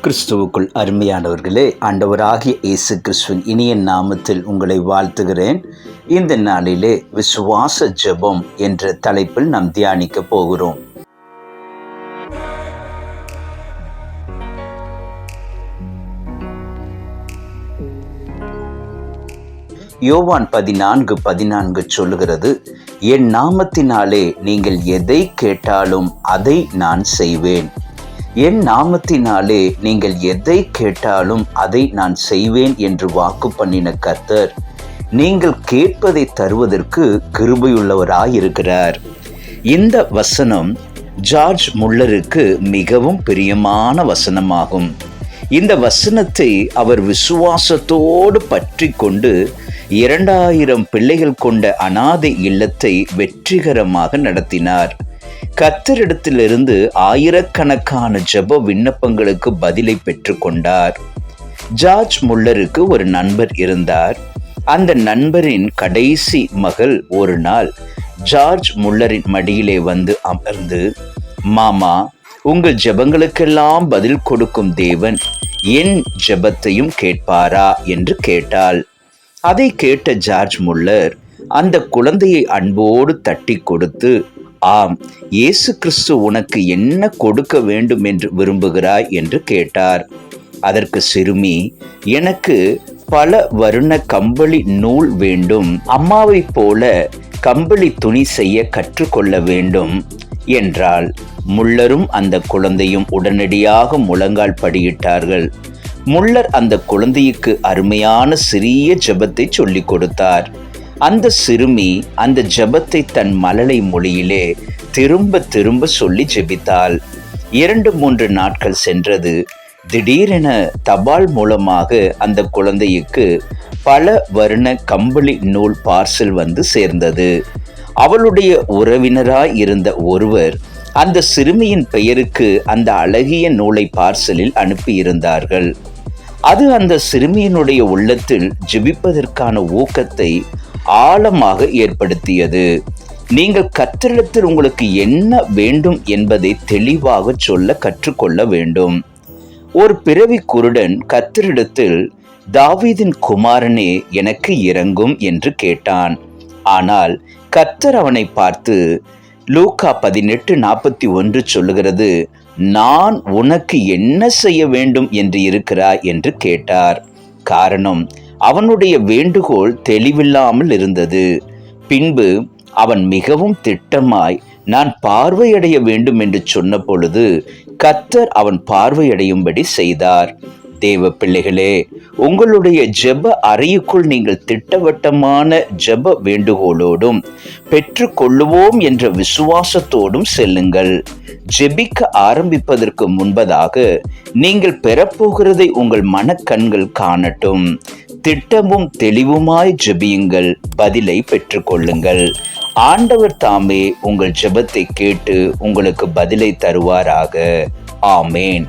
கிறிஸ்துவுக்குள் அருமையானவர்களே, ஆண்டவராகிய இயேசு கிறிஸ்துவின் இனிய நாமத்தில் உங்களை வாழ்த்துகிறேன். இந்த நாளிலே விசுவாச ஜெபம் என்ற தலைப்பில் நாம் தியானிக்க போகிறோம். யோவான் 14:14 சொல்லுகிறது, என் நாமத்தினாலே நீங்கள் எதை கேட்டாலும் அதை நான் செய்வேன். என் நாமத்தினாலே நீங்கள் எதை கேட்டாலும் அதை நான் செய்வேன் என்று வாக்கு பண்ணின கர்த்தர் நீங்கள் கேட்பதை தருவதற்கு கிருபையுள்ளவராயிருக்கிறார். இந்த வசனம் ஜார்ஜ் முல்லருக்கு மிகவும் பிரியமான வசனமாகும். இந்த வசனத்தை அவர் விசுவாசத்தோடு பற்றி கொண்டு 2000 பிள்ளைகள் கொண்ட அனாதை இல்லத்தை வெற்றிகரமாக நடத்தினார். கர்த்தரிடத்திலிருந்து ஆயிரக்கணக்கான ஜெப விண்ணப்பங்களுக்கு பதிலை பெற்றுக்கொண்டார். ஜார்ஜ் முல்லருக்கு ஒரு நண்பர் இருந்தார். அந்த நண்பரின் கடைசி மகள் ஒரு நாள் ஜார்ஜ் முல்லரின் மடியிலே வந்து அமர்ந்து, மாமா, உங்கள் ஜெபங்களுக்கெல்லாம் பதில் கொடுக்கும் தேவன் என் ஜெபத்தையும் கேட்பாரா என்று கேட்டாள். அதை கேட்ட ஜார்ஜ் முல்லர் அந்த குழந்தையை அன்போடு தட்டி கொடுத்து, ஆம், இயேசு கிறிஸ்து உனக்கு என்ன கொடுக்க வேண்டும் என்று விரும்புகிறாய் என்று கேட்டார். அதற்கு சிறுமி, எனக்கு பல வர்ண கம்பளி நூல் வேண்டும், அம்மாவை போல கம்பளி துணி செய்ய கற்றுக்கொள்ள வேண்டும் என்றாள். முல்லரும் அந்த குழந்தையும் உடனடியாக முழங்கால் படியிட்டார்கள். முல்லர் அந்த குழந்தைக்கு அருமையான சிறிய ஜெபத்தை சொல்லிக் கொடுத்தார். அந்த சிறுமி அந்த ஜெபத்தை தன் மழலை மொழியிலே திரும்ப திரும்ப சொல்லி ஜெபித்தாள். 2-3 நாட்கள் சென்றது. திடீரென தபால் மூலமாக அந்த குழந்தைக்கு பல வர்ண கம்பளி நூல் பார்சல் வந்து சேர்ந்தது. அவளுடைய உறவினராய் இருந்த ஒருவர் அந்த சிறுமியின் பெயருக்கு அந்த அழகிய நூலை பார்சலில் அனுப்பியிருந்தார்கள். அது அந்த சிறுமியினுடைய உள்ளத்தில் ஜெபிப்பதற்கான ஊக்கத்தை ஆழமாக ஏற்படுத்தியது. நீங்கள் கர்த்தரிடத்தில் உங்களுக்கு என்ன வேண்டும் என்பதை தெளிவாக சொல்ல கற்றுக்கொள்ள வேண்டும். ஒரு பிறவி குருடன் கர்த்தரிடத்தில், தாவீதின் குமாரனே, எனக்கு இரங்கும் என்று கேட்டான். ஆனால் கர்த்தர் அவனை பார்த்து, லூக்கா 18:41 சொல்லுகிறது, நான் உனக்கு என்ன செய்ய வேண்டும் என்று இருக்கிறாய் என்று கேட்டார். காரணம், அவனுடைய வேண்டுகோள் தெளிவில்லாமல் இருந்தது. பின்பு அவன் மிகவும் திட்டமாய், நான் பார்வையடைய வேண்டும் என்று சொன்ன பொழுது கர்த்தர் அவன் பார்வையடையும்படி செய்தார். தேவ பிள்ளைகளே, உங்களுடைய ஜெப அறையுக்குள் நீங்கள் திட்டவட்டமான ஜெப வேண்டுகோளோடும் பெற்றுக்கொள்ளுவோம் என்ற விசுவாசத்தோடும் செல்லுங்கள். ஜெபிக்க ஆரம்பிப்பதற்கு முன்பதாக நீங்கள் பெறப்போகிறதை உங்கள் மனக்கண்கள் காணட்டும். திட்டமும் தெளிவுமாய் ஜெபியுங்கள், பதிலை பெற்றுக்கொள்ளுங்கள். ஆண்டவர் தாமே உங்கள் ஜெபத்தை கேட்டு உங்களுக்கு பதிலை தருவாராக. ஆமேன்.